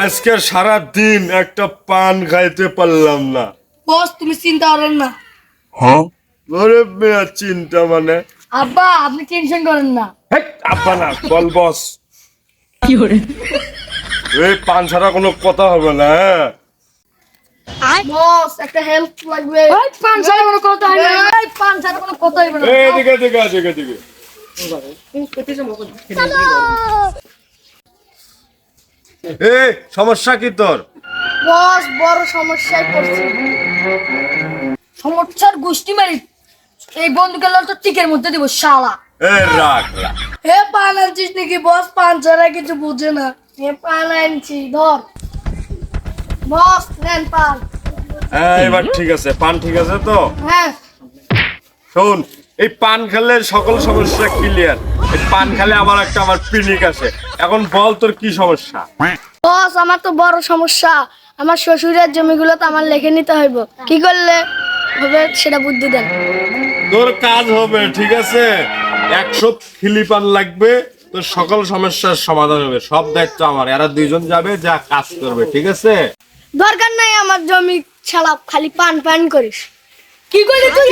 আজকে সারা দিন একটা পান খাইতে পারলাম না। বস তুমি চিন্তা করেন না। ওরে মেয়া চিন্তা মানে আব্বা আপনি টেনশন করেন না। হেৎ, আব্বা না বল বস। এই পান ছাড়া কোনো কথা হবে না। বস একটা হেল্প লাগবে। পান ছাড়া কোনো কথা হয় না। পান ছাড়া কোনো কথা হবে না। এদিকে দিকে দিকে দিকে এই সমস্যা কি তোর? বস বড় সমস্যায় পড়ছি। সমস্যার গোষ্ঠী মারি এই বন্ধুকে লাল তো টিকের মধ্যে দিব শালা। এ রাখ রাখ। হে পান আনছিস নাকি? বস পান ছাড়া কিছু বুঝে না। হে পান আনছি ধর। বস নেন পান। হ্যাঁ এবার ঠিক আছে, পান ঠিক আছে তো? হ্যাঁ শোন, এই পান খেলে সকল সমস্যা ক্লিয়ার। এই পান খেলে আমার পিনিক আছে। এখন বল তোর কি সমস্যা? বস আমার তো বড় সমস্যা। আমার শ্বশুরের জমিগুলো তো আমার লিখে নিতে হইব। কি করলে হবে সেটা বুদ্ধি দেন। তোর কাজ হবে, ঠিক আছে? 100 খিলি পান লাগবে, তোর সকল সমস্যার সমাধান হবে। সব দায়িত্ব আমার। এরা দুইজন যাবে, যা কাজ করবে, ঠিক আছে? দরকার নাই আমার জমি ছাড়া, খালি পান পান করিস। কি করলি তুই?